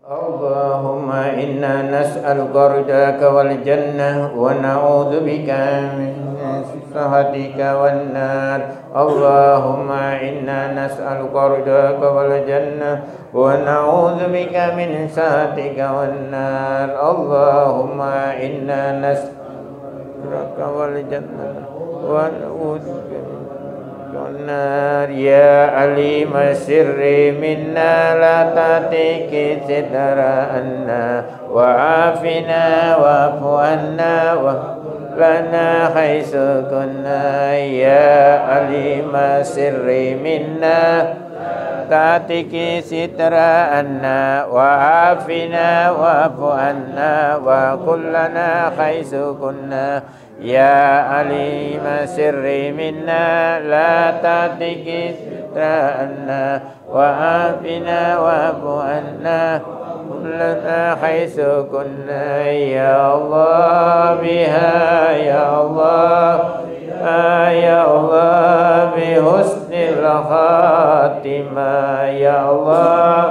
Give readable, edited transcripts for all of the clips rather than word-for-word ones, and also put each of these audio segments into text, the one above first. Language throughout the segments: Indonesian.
اللهم إنا نسألك رضاك والجنة ونعوذ بك من سخطك والنار. اللهم إنا نسألك رضاك والجنة ونعوذ بك من سخطك والنار. اللهم إنا نسألك والجنة ونعوذ بك النار. يا عليم السر منا لا تعطيك ستر عنا وعافنا واعف عنا لنا حيث كنا. يا عليم السر منا تعطيك ستر عنا وعافنا واعف عنا وكلنا حيث كنا. يا عليم سر منا لا تعطيك سترنا وعافنا واعف عنا كلنا حيث كنا. يا الله بها يا الله يا الله بحسن الخاتمة. يا الله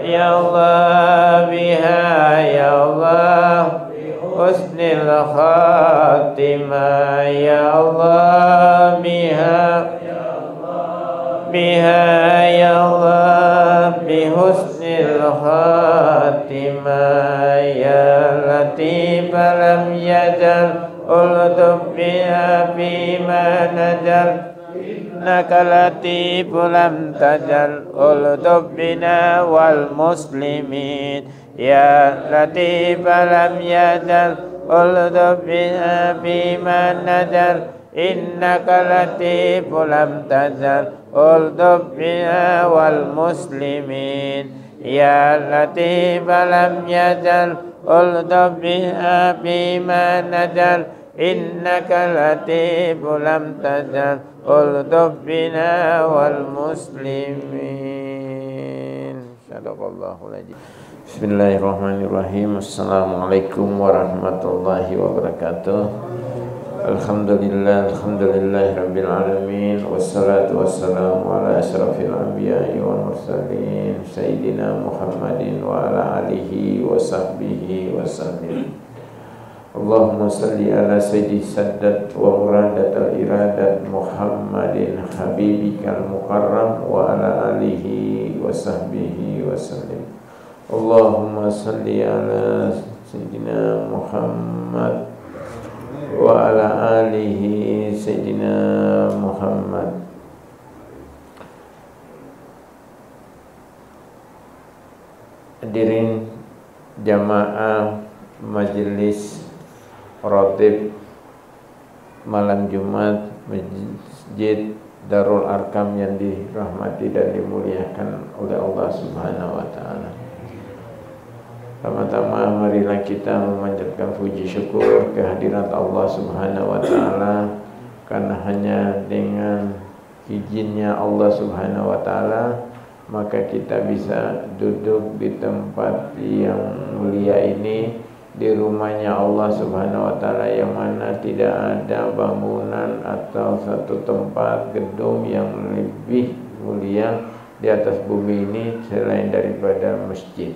يا الله بها يا الله حسن الخاتمة. يا الله بها يا الله بحسن الخاتمة. يا لطيف لم يزل ألطف بها فيما نزل إنك لطيف لم تزل ألطف بنا والمسلمين. يا لطيف لم يزل ألطف بنا فيما نزل إنك لطيف لم تزل ألطف بنا والمسلمين. يا لطيف لم يزل ألطف بنا فيما نزل إنك لطيف لم تزل ألطف بنا والمسلمين. Sadaqallahul Adzim. Bismillahirrahmanirrahim. Assalamualaikum warahmatullahi wabarakatuh. Alhamdulillahi rabbil alamin. Wassalatu wassalamu ala asyrafil anbiya'i wal mursalin Sayyidina Muhammadin wa ala alihi wa sahbihi wa sallim. Allahumma salli ala sayyidi saddat wa muradatal iradat Muhammadin habibikal mukarram wa ala alihi wa sahbihi wa sallim. Allahumma salli ala sayyidina Muhammad wa ala alihi sayyidina Muhammad. Hadirin jamaah majelis Ratib malam Jumat Masjid Darul Arkam yang dirahmati dan dimuliakan oleh Allah Subhanahu wa taala. Pertama-tama marilah kita memanjatkan puji syukur kehadirat Allah Subhanahu wa taala, karena hanya dengan izinnya Allah Subhanahu wa taala maka kita bisa duduk di tempat yang mulia ini, di rumahnya Allah Subhanahu wa taala, yang mana tidak ada bangunan atau satu tempat gedung yang lebih mulia di atas bumi ini selain daripada masjid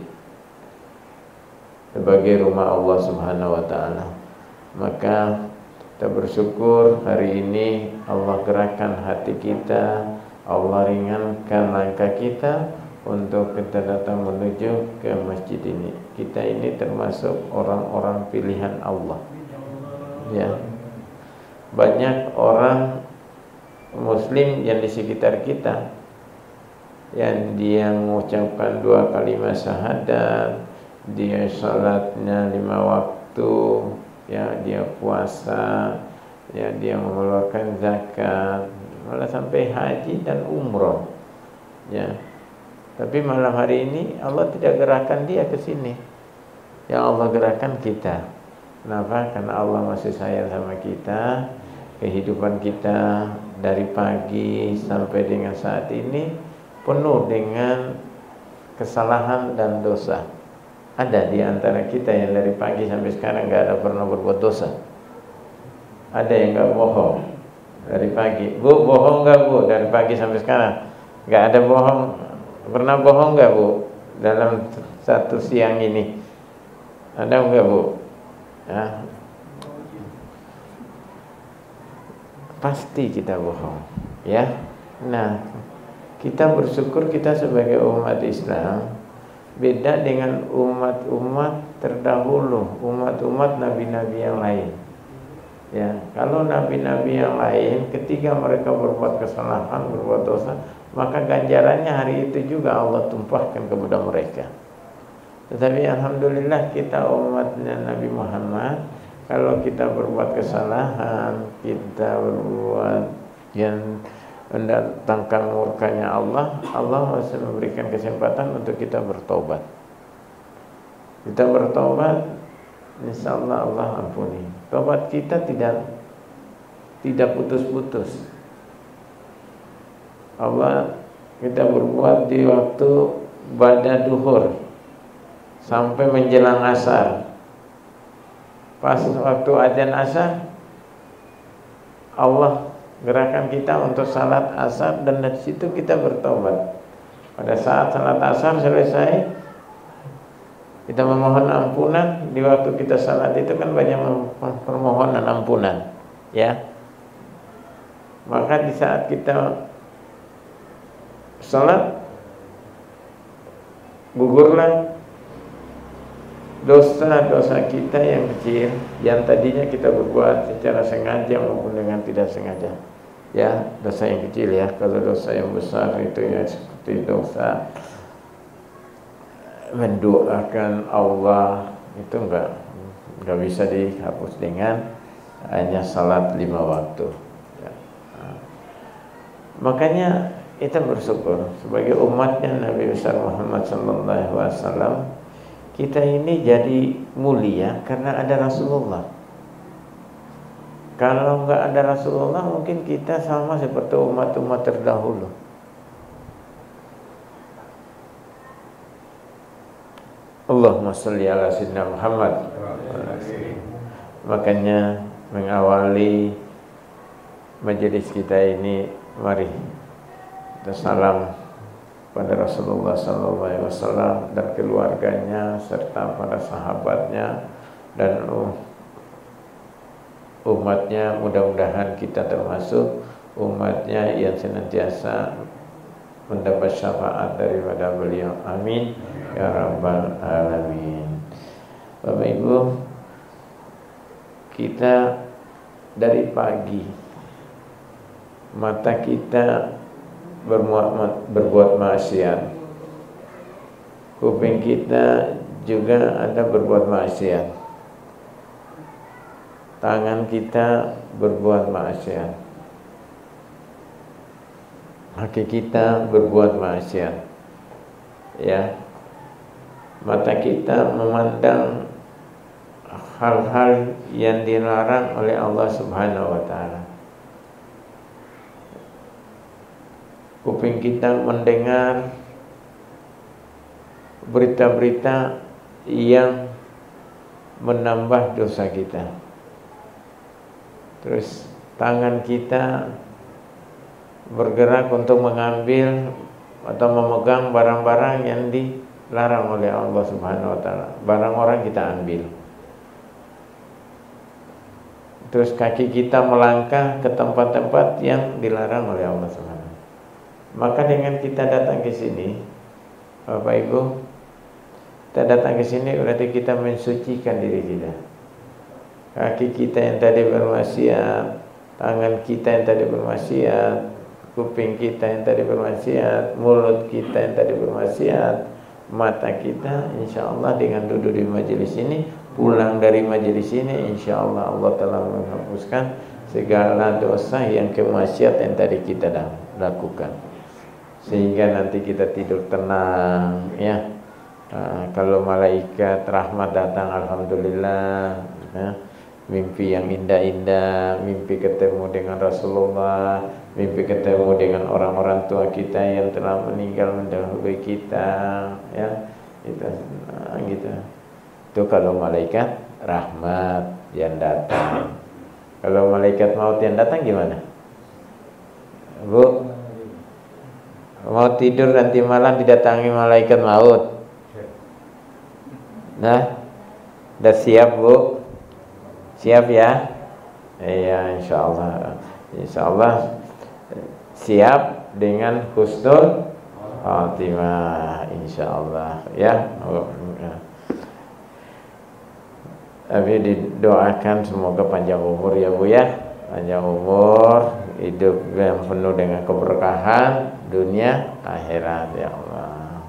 sebagai rumah Allah Subhanahu wa taala. Maka kita bersyukur hari ini Allah gerakkan hati kita, Allah ringankan langkah kita untuk kita datang menuju ke masjid ini. Kita ini termasuk orang-orang pilihan Allah. Ya. Banyak orang muslim yang di sekitar kita yang dia mengucapkan 2 kalimat syahadat, dia salatnya 5 waktu, ya, dia puasa, ya, dia mengeluarkan zakat, malah sampai haji dan umroh, ya. Tapi malam hari ini Allah tidak gerakkan dia ke sini. Yang Allah gerakkan kita. Kenapa? Karena Allah masih sayang sama kita. Kehidupan kita dari pagi sampai dengan saat ini penuh dengan kesalahan dan dosa. Ada di antara kita yang dari pagi sampai sekarang gak ada pernah berbuat dosa. Ada yang gak bohong dari pagi. Bu, bohong gak bu dari pagi sampai sekarang? Gak ada bohong. Pernah bohong gak bu dalam satu siang ini? Ada enggak, Bu? Ya. Pasti kita bohong, ya. Nah, kita bersyukur kita sebagai umat Islam beda dengan umat-umat terdahulu, umat-umat nabi-nabi yang lain. Ya, kalau nabi-nabi yang lain ketika mereka berbuat kesalahan, berbuat dosa, maka ganjarannya hari itu juga Allah tumpahkan kepada mereka. Tetapi alhamdulillah kita umatnya Nabi Muhammad, kalau kita berbuat kesalahan, kita berbuat yang mendatangkan murkanya Allah, Allah masih memberikan kesempatan untuk kita bertobat. Kita bertobat, insyaallah Allah ampuni. Tobat kita tidak putus-putus. Allah, kita berbuat di waktu ba'da duhur sampai menjelang asar. Pas waktu azan asar, Allah gerakan kita untuk salat asar, dan dari situ kita bertobat. Pada saat salat asar selesai, kita memohon ampunan. Di waktu kita salat itu kan banyak permohonan ampunan, ya. Maka di saat kita salat, gugurlah dosa-dosa kita yang kecil, yang tadinya kita berbuat secara sengaja maupun dengan tidak sengaja. Ya, dosa yang kecil ya. Kalau dosa yang besar itu ya seperti dosa mendoakan Allah, itu enggak bisa dihapus dengan hanya salat 5 waktu. Ya. Nah, makanya kita bersyukur sebagai umatnya Nabi besar Muhammad SAW. Kita ini jadi mulia karena ada Rasulullah. Kalau enggak ada Rasulullah, mungkin kita sama seperti umat-umat terdahulu. Allahumma sholli ala sayyidina Muhammad. Makanya mengawali majelis kita ini, mari kita salam pada Rasulullah SAW dan keluarganya serta para sahabatnya dan umatnya. Mudah-mudahan kita termasuk umatnya yang senantiasa mendapat syafaat daripada beliau. Amin ya rabbal alamin. Bapak Ibu, kita dari pagi mata kita berbuat maksiat, kuping kita juga ada berbuat maksiat, tangan kita berbuat maksiat, kaki kita berbuat maksiat, ya. Mata kita memandang hal-hal yang dilarang oleh Allah Subhanahu wa taala. Kuping kita mendengar berita-berita yang menambah dosa kita. Terus tangan kita bergerak untuk mengambil atau memegang barang-barang yang dilarang oleh Allah Subhanahu wa taala. Barang orang kita ambil. Terus kaki kita melangkah ke tempat-tempat yang dilarang oleh Allah Subhanahu wa taala. Maka dengan kita datang ke sini, Bapak Ibu, kita datang ke sini berarti kita mensucikan diri kita. Kaki kita yang tadi bermaksiat, tangan kita yang tadi bermaksiat, kuping kita yang tadi bermaksiat, mulut kita yang tadi bermaksiat, mata kita, insya Allah dengan duduk di majelis ini, pulang dari majelis ini, insya Allah Allah telah menghapuskan segala dosa yang kemaksiat yang tadi kita lakukan. Sehingga nanti kita tidur tenang, ya. Kalau malaikat rahmat datang, alhamdulillah, ya. Mimpi yang indah-indah, mimpi ketemu dengan Rasulullah, mimpi ketemu dengan orang-orang tua kita yang telah meninggal mendahului kita, ya. Gitu. Itu kalau malaikat rahmat yang datang. Kalau malaikat maut yang datang gimana, Bu? Mau tidur nanti malam didatangi malaikat maut. Nah, udah siap Bu? Siap ya? Iya, insya Allah siap dengan husnul khatimah, insya Allah ya. Tapi didoakan semoga panjang umur ya Bu ya, panjang umur, hidup yang penuh dengan keberkahan dunia akhirat ya Allah.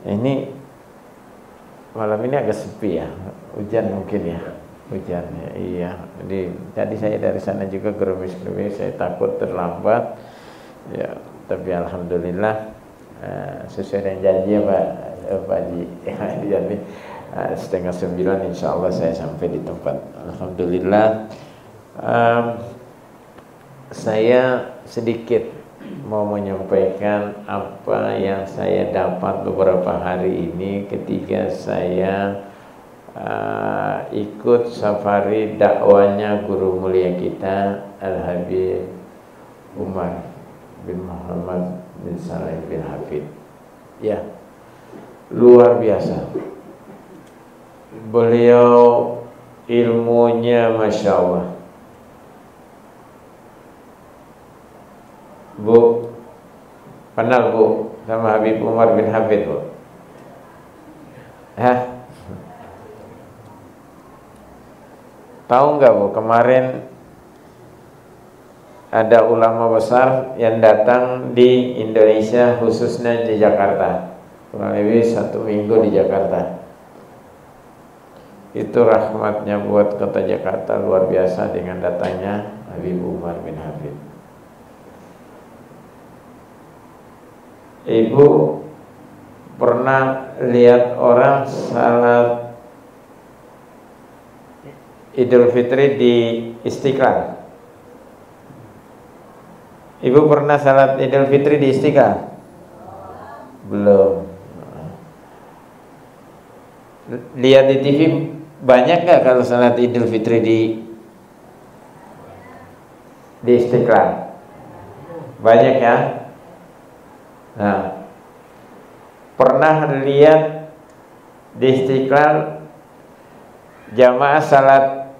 Ini malam ini agak sepi ya, hujan mungkin ya, hujan ya, iya. Jadi tadi saya dari sana juga gerimis-gerimis, saya takut terlambat ya, tapi alhamdulillah sesuai dengan janji ya Pak Haji. Jadi 8:30 insya Allah saya sampai di tempat. Alhamdulillah. Saya sedikit mau menyampaikan apa yang saya dapat beberapa hari ini ketika saya ikut safari dakwanya guru mulia kita Al-Habib Umar bin Muhammad bin Saleh bin Hafid. Ya, luar biasa. Beliau ilmunya Masya Allah. Bu, kenal Bu sama Habib Umar bin Hafid Bu? Hah? Tahu nggak Bu, kemarin ada ulama besar yang datang di Indonesia, khususnya di Jakarta, kurang lebih 1 minggu di Jakarta. Itu rahmatnya buat kota Jakarta luar biasa dengan datangnya Habib Umar bin Hafid. Ibu pernah lihat orang salat Idul Fitri di Istiqlal? Ibu pernah salat Idul Fitri di Istiqlal? Belum. Lihat di TV banyak nggak kalau salat Idul Fitri di Istiqlal? Banyak ya. Nah, pernah lihat di Istiqlal jamaah salat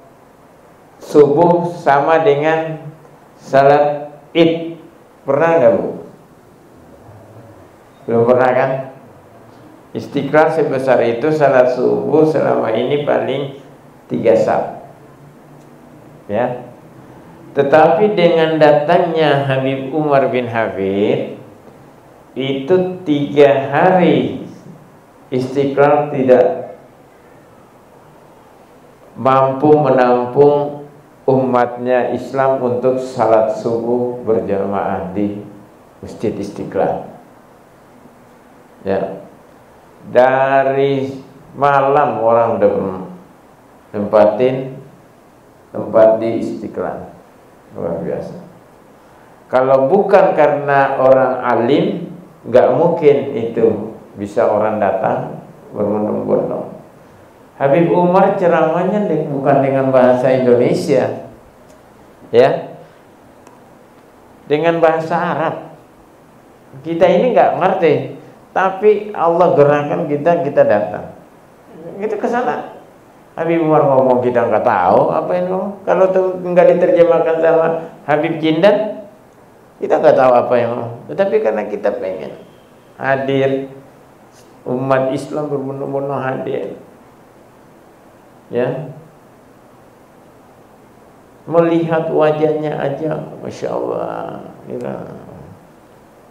subuh sama dengan salat Id? Pernah nggak Bu? Belum pernah kan? Istiqlal sebesar itu salat subuh selama ini paling 3 saf. Ya. Tetapi dengan datangnya Habib Umar bin Hafid itu 3 hari Istiqlal tidak mampu menampung umatnya Islam untuk salat subuh berjamaah di Masjid Istiqlal. Ya. Dari malam orang udah tempatin tempat di Istiqlal. Luar biasa. Kalau bukan karena orang alim, nggak mungkin itu bisa orang datang berbondong-bondong. Habib Umar ceramahnya bukan dengan bahasa Indonesia, ya, dengan bahasa Arab. Kita ini nggak ngerti, tapi Allah gerakkan kita datang. Kita ke sana. Habib Umar ngomong kita nggak tahu apa yang ngomong. Kalau tuh nggak diterjemahkan sama Habib Jindan, kita nggak tahu apa yang ngomong. Tetapi karena kita pengen hadir, umat Islam berbondong-bondong hadir, ya, melihat wajahnya aja, Masya Allah.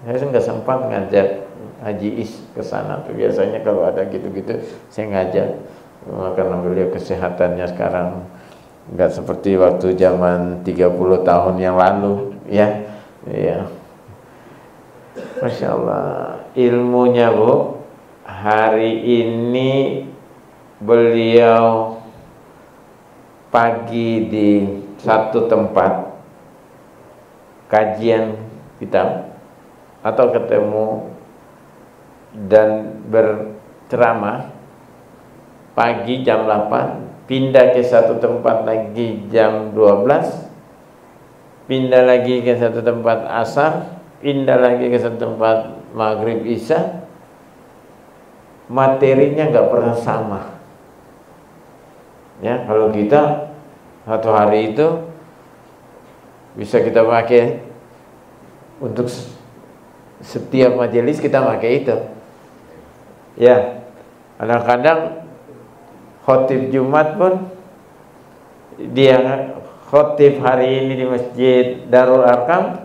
Saya nggak sempat ngajak Haji Is ke sana tuh. Biasanya kalau ada gitu-gitu saya ngajak, karena beliau kesehatannya sekarang nggak seperti waktu zaman 30 tahun yang lalu, ya. Iya. Masya Allah, ilmunya Bu. Hari ini beliau pagi di satu tempat kajian kitab atau ketemu dan berceramah pagi jam 8, pindah ke satu tempat lagi jam 12, pindah lagi ke satu tempat asar, pindah lagi ke satu tempat maghrib isya. materinya nggak pernah sama. Ya, kalau kita satu hari itu bisa kita pakai untuk setiap majelis kita pakai itu. Ya, kadang-kadang khotib Jumat pun dia khotib hari ini di Masjid Darul Arqam,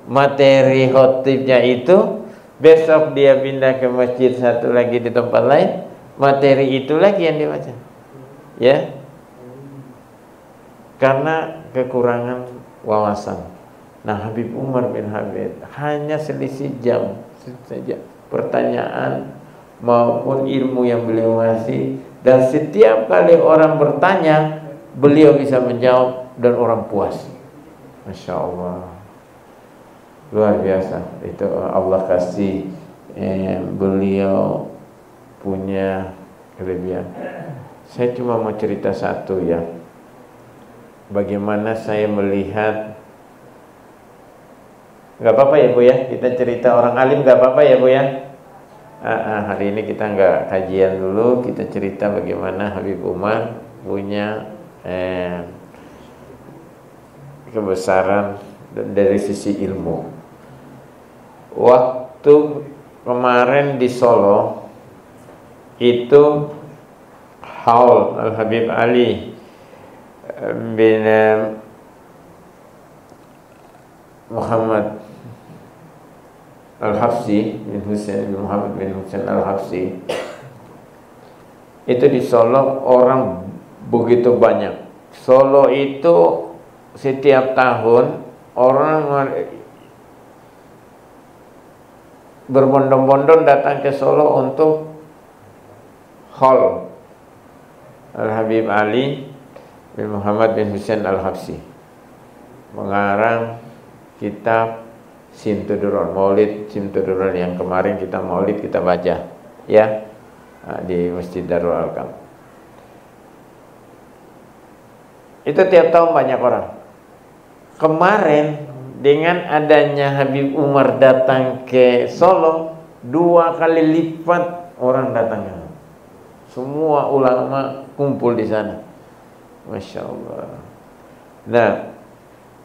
materi khotibnya itu besok dia pindah ke masjid satu lagi di tempat lain, materi itu lagi yang dibaca. Ya, karena kekurangan wawasan. Nah, Habib Umar bin Habib hanya selisih jam saja pertanyaan maupun ilmu yang beliau ngasih, dan setiap kali orang bertanya beliau bisa menjawab dan orang puas. Masya Allah, luar biasa. Itu Allah kasih beliau punya kelebihan. Saya cuma mau cerita satu ya, bagaimana saya melihat. Gak apa-apa ya Bu ya, kita cerita orang alim gak apa-apa ya Bu ya. Hari ini kita nggak kajian dulu, kita cerita bagaimana Habib Umar punya kebesaran dari sisi ilmu. Waktu kemarin di Solo itu haul Al Habib Ali bin Muhammad Al-Hafsi bin Husain bin Muhammad bin Husain Al-Hafsi itu di Solo orang begitu banyak. Solo itu setiap tahun orang berbondong-bondong datang ke Solo untuk haul Al-Habib Ali bin Muhammad bin Husain Al-Hafsi, mengarang kitab Simtuduron, Maulid Simtuduron yang kemarin kita maulid kita baca ya di Masjid Darul Arqam. Itu tiap tahun banyak orang. Kemarin dengan adanya Habib Umar datang ke Solo, 2 kali lipat orang datangnya. Semua ulama kumpul di sana. Masya Allah. Nah,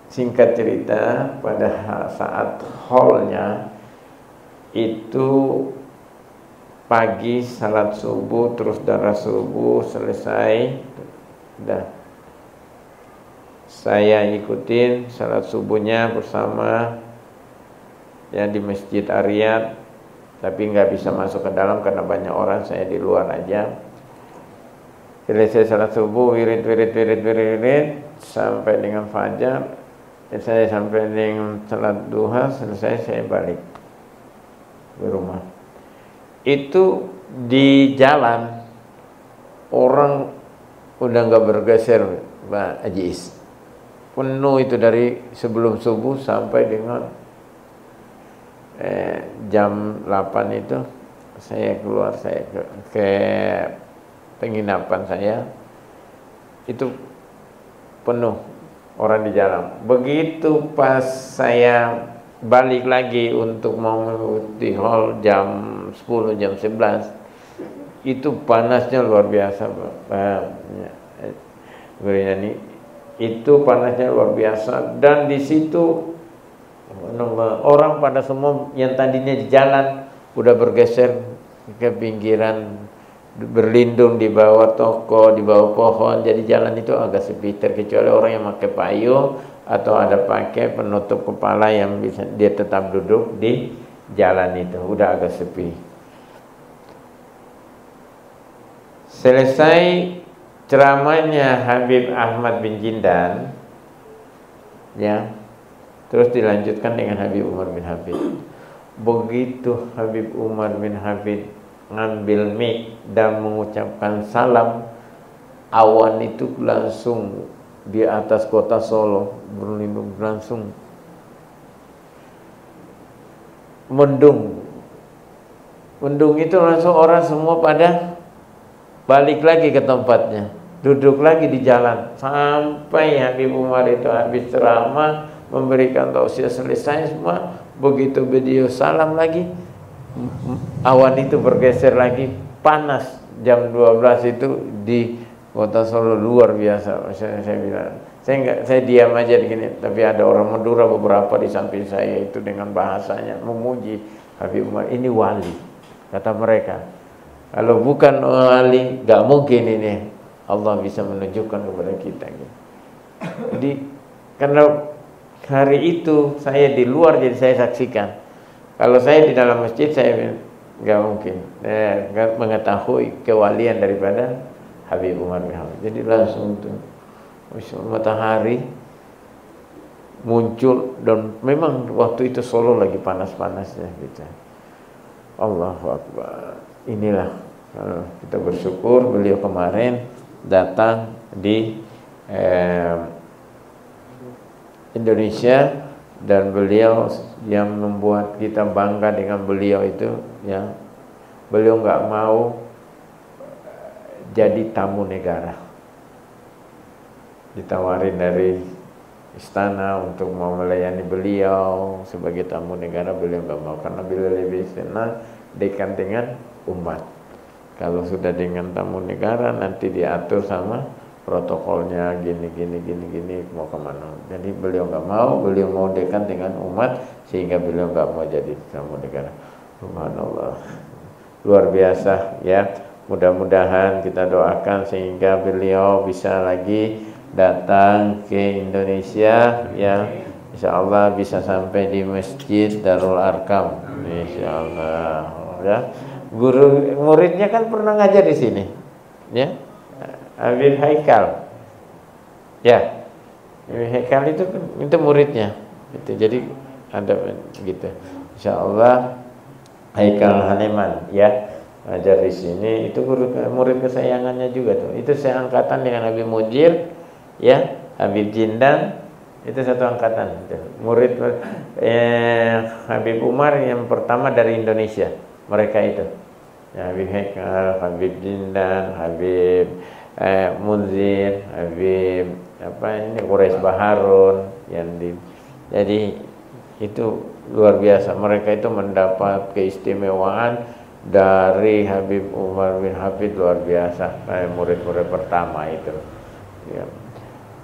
singkat cerita, pada saat haulnya itu pagi salat subuh, terus darah subuh selesai, dah saya ikutin salat subuhnya bersama ya di Masjid Ariyat, tapi nggak bisa masuk ke dalam karena banyak orang, saya di luar aja. Selesai salat subuh, wirid sampai dengan fajar. Saya sampai dengan salat duha, selesai saya balik ke rumah. Itu di jalan orang udah nggak bergeser, Pak Haji Is. Penuh itu dari sebelum subuh sampai dengan jam 8 itu saya keluar, saya ke penginapan saya. Itu penuh orang di jalan. Begitu pas saya balik lagi untuk mau mengikuti hall jam 10, jam 11, itu panasnya luar biasa, Pak. Itu panasnya luar biasa, dan di situ orang pada semua yang tadinya di jalan udah bergeser ke pinggiran, berlindung di bawah toko, di bawah pohon. Jadi jalan itu agak sepi, terkecuali orang yang pakai payung atau ada pakai penutup kepala yang bisa dia tetap duduk di jalan itu, udah agak sepi. Selesai ceramahnya Habib Ahmad bin Jindan ya, terus dilanjutkan dengan Habib Umar bin Habib. Begitu Habib Umar bin Habib ngambil mic dan mengucapkan salam, awan itu langsung di atas kota Solo berlindung, langsung mendung. Mendung itu langsung orang semua pada balik lagi ke tempatnya, duduk lagi di jalan sampai Habib Umar itu habis ceramah, memberikan tausiah, selesai semua. Begitu beliau salam lagi, awan itu bergeser lagi, panas jam 12 itu di kota Solo luar biasa. Saya bilang, saya diam aja begini, tapi ada orang Madura beberapa di samping saya itu dengan bahasanya memuji Habib Umar, ini wali, kata mereka. Kalau bukan wali, gak mungkin ini Allah bisa menunjukkan kepada kita. Jadi karena hari itu saya di luar, jadi saya saksikan. Kalau saya di dalam masjid, saya nggak mungkin mengetahui kewalian daripada Habib Umar bin Hamid. Jadi langsung tuh matahari muncul, dan memang waktu itu Solo lagi panas-panasnya gitu. Allahu Akbar. Inilah kita bersyukur beliau kemarin datang di Indonesia, dan beliau yang membuat kita bangga dengan beliau itu, ya, beliau nggak mau jadi tamu negara. Ditawarin dari istana untuk mau melayani beliau sebagai tamu negara, beliau nggak mau, karena beliau lebih senang dekat dengan umat. Kalau sudah dengan tamu negara nanti diatur sama protokolnya, gini mau kemana. Jadi beliau nggak mau, beliau mau dekat dengan umat, sehingga beliau nggak mau jadi tamu negara. Subhanallah, luar biasa ya. Mudah-mudahan kita doakan sehingga beliau bisa lagi datang ke Indonesia, ya, insya Allah bisa sampai di Masjid Darul Arkam, insya Allah. Ya, guru muridnya kan pernah ngajar di sini, ya. Habib Haikal, ya, Habib Haikal itu muridnya, itu jadi ada gitu. Insya Allah Haikal Haneman, ya, ngajar di sini. Itu guru murid kesayangannya juga tuh. Itu seangkatan dengan Habib Mujir, ya, Habib Jindan, itu satu angkatan. Murid Habib Umar yang pertama dari Indonesia, mereka itu. Ya, Habib Haikal, Habib Jindan, Habib Munzir, Habib Quraisy Baharun yang jadi itu luar biasa. Mereka itu mendapat keistimewaan dari Habib Umar bin Hafid, luar biasa, kayak murid-murid pertama itu. Ya.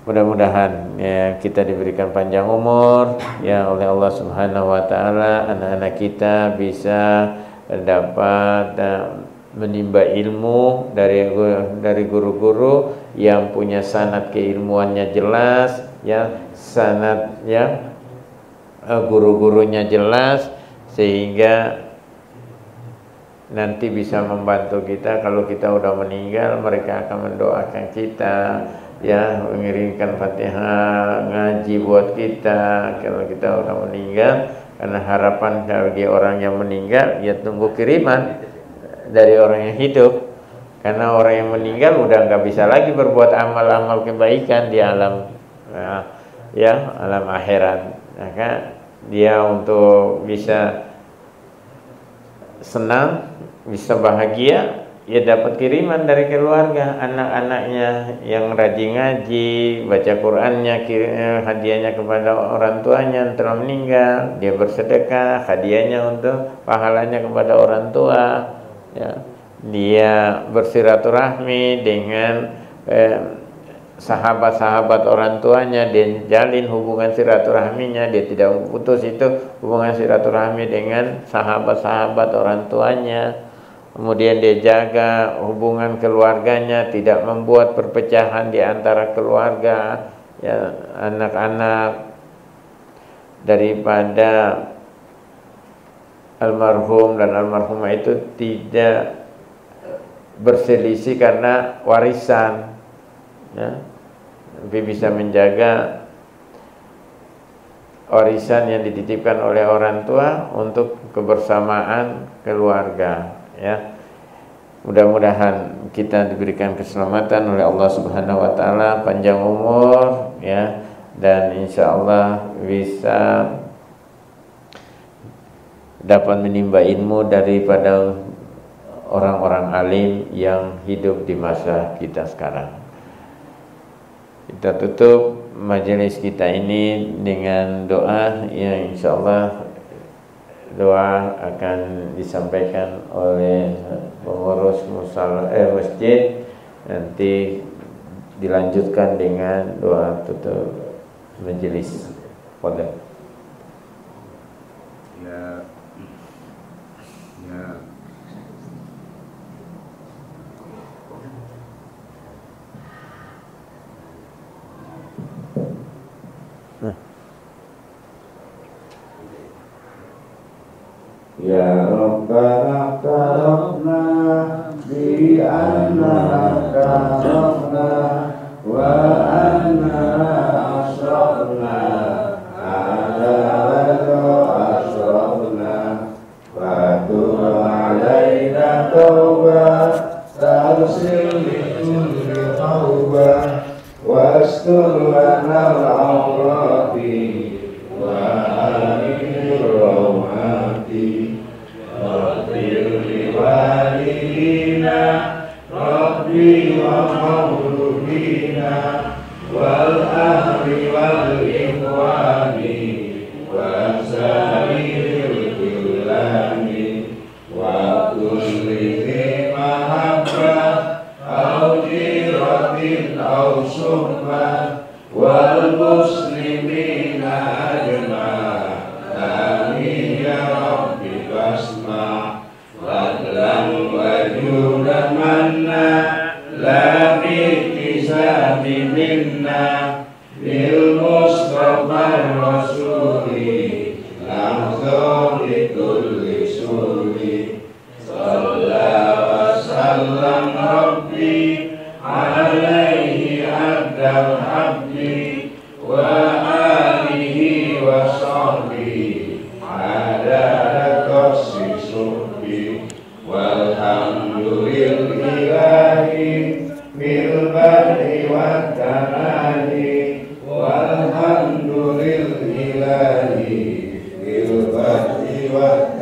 Mudah-mudahan ya, kita diberikan panjang umur ya oleh Allah Subhanahu wa taala, anak-anak kita bisa dapat menimba ilmu dari guru-guru yang punya sanad keilmuannya jelas, ya, sanad, ya, guru-gurunya jelas, sehingga nanti bisa membantu kita. Kalau kita udah meninggal, mereka akan mendoakan kita, ya, mengirimkan Fatihah, ngaji buat kita kalau kita udah meninggal. Karena harapan bagi orang yang meninggal, ya tunggu kiriman dari orang yang hidup. Karena orang yang meninggal udah nggak bisa lagi berbuat amal-amal kebaikan di alam, ya, alam akhirat. Maka dia untuk bisa senang, bisa bahagia, ya dapat kiriman dari keluarga, anak-anaknya yang rajin ngaji, baca Qur'annya, hadiahnya kepada orang tuanya yang telah meninggal, dia bersedekah, hadiahnya untuk pahalanya kepada orang tua, ya. Dia bersiraturahmi dengan sahabat-sahabat orang tuanya, dia jalin hubungan silaturahminya, dia tidak putus itu hubungan silaturahmi dengan sahabat-sahabat orang tuanya. Kemudian dia jaga hubungan keluarganya, tidak membuat perpecahan di antara keluarga, ya, anak-anak daripada almarhum dan almarhumah itu tidak berselisih karena warisan, ya, tapi bisa menjaga warisan yang dititipkan oleh orang tua untuk kebersamaan keluarga, ya. Mudah-mudahan kita diberikan keselamatan oleh Allah Subhanahu wa taala, panjang umur, ya, dan insya Allah bisa dapat menimba ilmu daripada orang-orang alim yang hidup di masa kita sekarang. Kita tutup majelis kita ini dengan doa yang insya Allah doa akan disampaikan oleh pengurus masjid, nanti dilanjutkan dengan doa tutup majelis. Fadhil. Ya. Ya Rabbana tarafna bi anna tarafna wa anna asrafna ala asrafna wa tub alaina tauba tarsil kulli tauba wastur lana al-awrati wa amin rahmati walidina Rabbi wa mauludina wal ahli wal ikhwani wa sa'iril bilani wa kulli mahabbah au jiratin au suhbah wal muslimina ajma'in amin ya Rabbi basma Wadlam wajudan manna la bitisami minna bil mustafa rasuli lamzo di kulli suli sallallahu wa sallam rabbi alaihi abdal habbi wa alihi wa sahbihi ada qassi suhbi walhamdulillahi bil badri wat tanani walhamdulillahi bil badri wat